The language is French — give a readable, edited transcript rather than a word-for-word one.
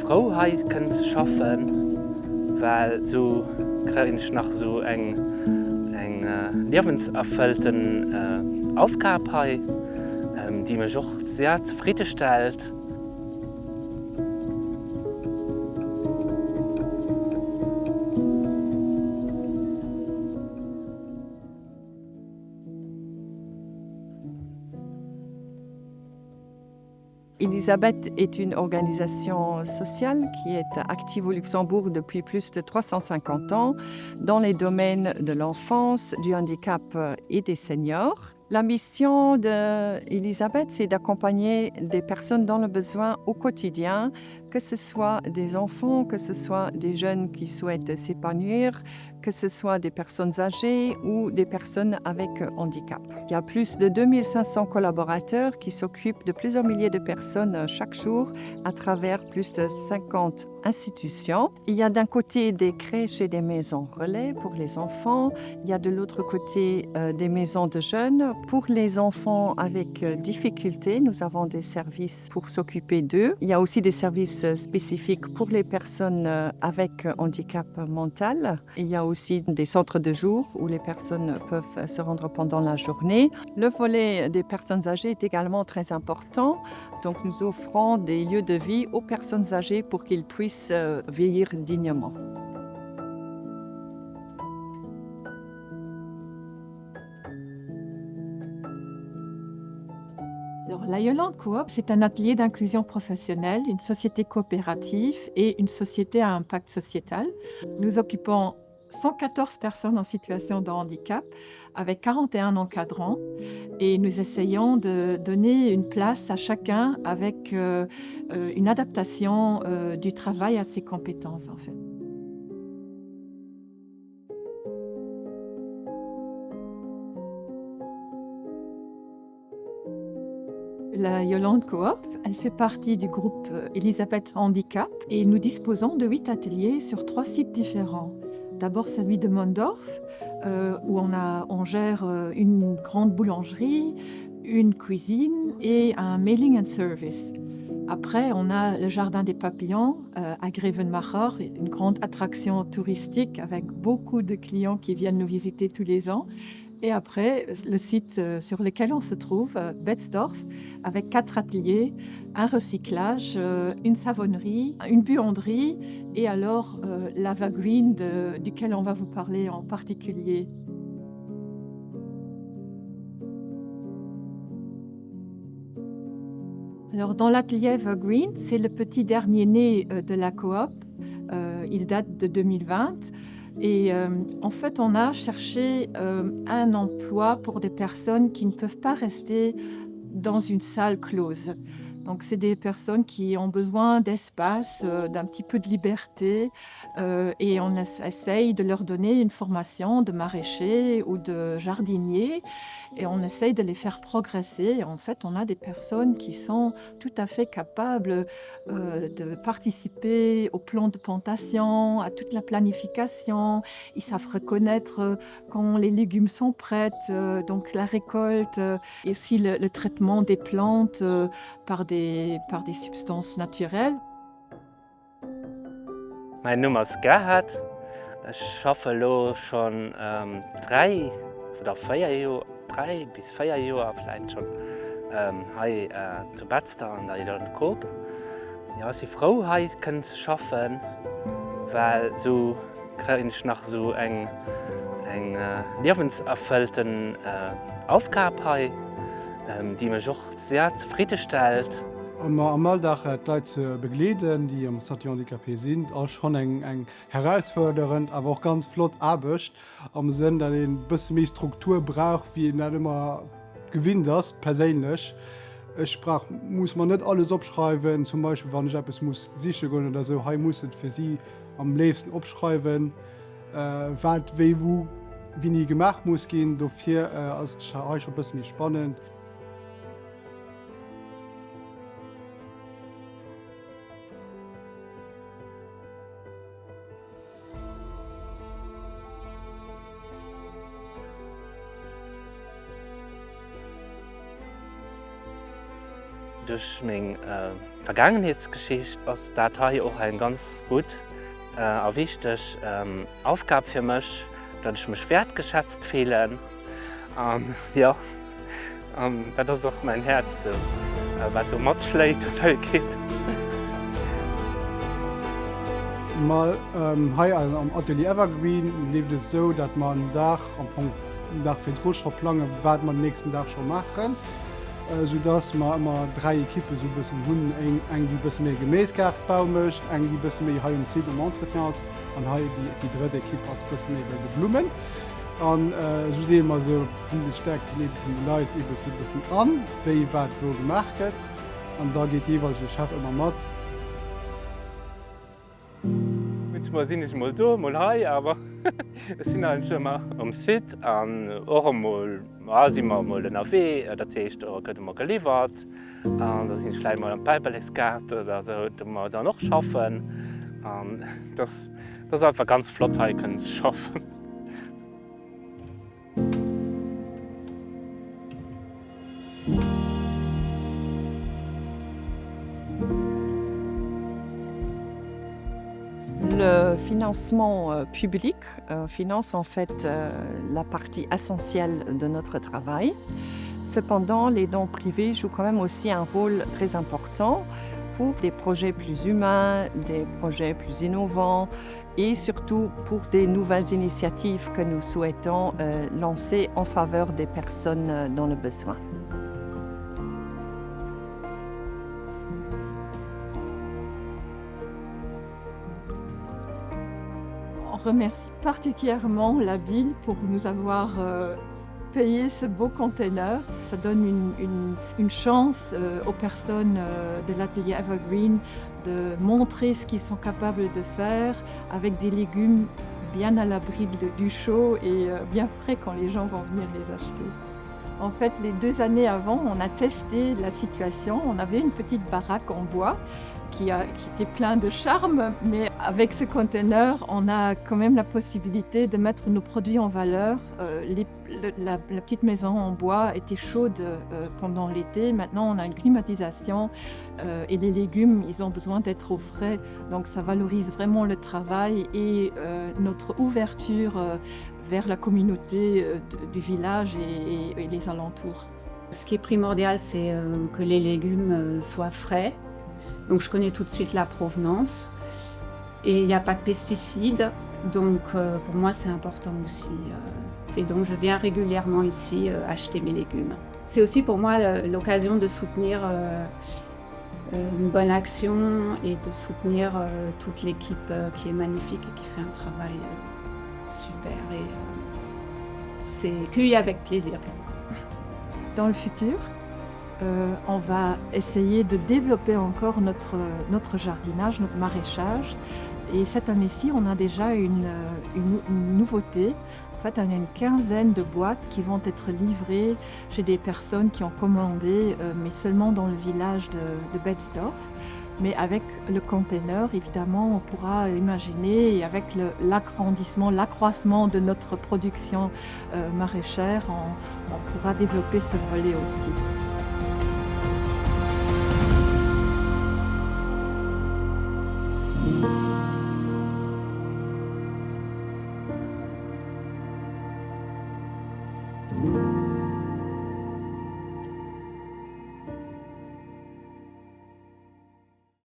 Freiheit können schaffen, weil so kriege ich nach so eng lebenserfüllten Aufgabe, die mich auch sehr zufriedenstellt. Elisabeth est une organisation sociale qui est active au Luxembourg depuis plus de 350 ans dans les domaines de l'enfance, du handicap et des seniors. La mission d'Elisabeth, c'est d'accompagner des personnes dans le besoin au quotidien, que ce soit des enfants, que ce soit des jeunes qui souhaitent s'épanouir, que ce soit des personnes âgées ou des personnes avec handicap. Il y a plus de 2500 collaborateurs qui s'occupent de plusieurs milliers de personnes chaque jour à travers plus de 50 institutions. Il y a d'un côté des crèches et des maisons relais pour les enfants. Il y a de l'autre côté des maisons de jeunes. Pour les enfants avec difficultés, nous avons des services pour s'occuper d'eux. Il y a aussi des services spécifiques pour les personnes avec handicap mental. Il y a aussi des centres de jour où les personnes peuvent se rendre pendant la journée. Le volet des personnes âgées est également très important. Donc nous offrons des lieux de vie aux personnes âgées pour qu'ils puissent vieillir dignement. Alors, la Yolande Coop, c'est un atelier d'inclusion professionnelle, une société coopérative et une société à impact sociétal. Nous occupons 114 personnes en situation de handicap avec 41 encadrants et nous essayons de donner une place à chacun avec une adaptation du travail à ses compétences en fait. La Yolande Coop, elle fait partie du groupe Elisabeth Handicap et nous disposons de 8 ateliers sur 3 sites différents. D'abord celui de Mondorf, où on gère une grande boulangerie, une cuisine et un mailing and service. Après, on a le Jardin des Papillons à Grevenmacher, une grande attraction touristique avec beaucoup de clients qui viennent nous visiter tous les ans. Et après, le site sur lequel on se trouve, Betzdorf, avec 4 ateliers, un recyclage, une savonnerie, une buanderie et alors Lava Green duquel on va vous parler en particulier. Alors, dans l'atelier Evergreen, c'est le petit dernier né de la coop. Il date de 2020. Et en fait, on a cherché un emploi pour des personnes qui ne peuvent pas rester dans une salle close. Donc, c'est des personnes qui ont besoin d'espace, d'un petit peu de liberté et on essaye de leur donner une formation de maraîcher ou de jardinier et on essaye de les faire progresser. Et en fait, on a des personnes qui sont tout à fait capables de participer au plan de plantation, à toute la planification. Ils savent reconnaître quand les légumes sont prêts, donc la récolte et aussi le traitement des plantes par des substances naturelles. Mein Name ist Gerhard. Ich arbeite schon 3 bis 4 Jahre vielleicht schon hier zu Betzdorf an der Yolande Coop. Ja, die Freiheit können schaffen, weil so kriege ich nach so eng lebenserfüllten Aufgabe, die mich auch sehr zufriedenstellt. Am Alltag die Leute zu begleiten, die am Statut Handicapé sind, auch schon eng herausfordernd, aber auch ganz flott Arbeit. Am Sinn, dass ein bisschen mehr Struktur braucht, wie nicht immer gewinnt das, persönlich. Muss man nicht alles abschreiben, zum Beispiel, wenn ich etwas sicher gehen oder so, ich muss es für sie am liebsten abschreiben, was, wie nie gemacht muss gehen, dafür ist es ein bisschen spannend. durch meine Vergangenheitsgeschichte ist das hier auch ein ganz gut und wichtig Aufgabe für mich, dass ich mich wertgeschätzt fühle. Ja, das ist auch mein Herz, so, was du mitschlägt total geht. Mal hier am Atelier Evergreen lebt es so, dass man Dach nach für Druscher planen, was man nächsten Tag schon machen. Sodass man immer 3 Ekippen so ein bisschen haben, eine die ein bisschen mehr Gemäßkarte bauen möchte, eine die ein bisschen mehr hier und Zeit im Entretien ist und hier die dritte Ekippe ist ein bisschen mehr bei den Blumen. Und so sehen wir so von den stärksten Leuten ein bisschen an, wie was wo gemacht wird. Und da geht jeweils der Chef immer mit. Manchmal sind ich mal da, mal hier, aber es sind halt schon mal am Sit und auch mal, sind wir mal in der W, das heißt, da können wir geliefert. Da sind vielleicht mal ein Pipeline-Skat oder so, da wir da noch schaffen. Das ist einfach ganz flott, hier können zu schaffen. Le financement public finance en fait la partie essentielle de notre travail. Cependant, les dons privés jouent quand même aussi un rôle très important pour des projets plus humains, des projets plus innovants et surtout pour des nouvelles initiatives que nous souhaitons lancer en faveur des personnes dans le besoin. On remercie particulièrement la ville pour nous avoir payé ce beau container. Ça donne une chance aux personnes de l'atelier Evergreen de montrer ce qu'ils sont capables de faire avec des légumes bien à l'abri du chaud et bien frais quand les gens vont venir les acheter. En fait, les 2 années avant, on a testé la situation. On avait une petite baraque en bois qui était plein de charme, mais avec ce container, on a quand même la possibilité de mettre nos produits en valeur. La petite maison en bois était chaude pendant l'été. Maintenant, on a une climatisation et les légumes, ils ont besoin d'être au frais. Donc, ça valorise vraiment le travail et notre ouverture vers la communauté du village et les alentours. Ce qui est primordial, c'est que les légumes soient frais. Donc je connais tout de suite la provenance. Et il n'y a pas de pesticides, donc pour moi c'est important aussi. Et donc je viens régulièrement ici acheter mes légumes. C'est aussi pour moi l'occasion de soutenir une bonne action et de soutenir toute l'équipe qui est magnifique et qui fait un travail super. Et c'est cueilli avec plaisir pour moi. Dans le futur, on va essayer de développer encore notre jardinage, notre maraîchage. Et cette année-ci, on a déjà une nouveauté. En fait, on a une quinzaine de boîtes qui vont être livrées chez des personnes qui ont commandé, mais seulement dans le village de Betzdorf. Mais avec le container, évidemment, on pourra imaginer, et avec l'agrandissement, l'accroissement de notre production maraîchère, on pourra développer ce volet aussi.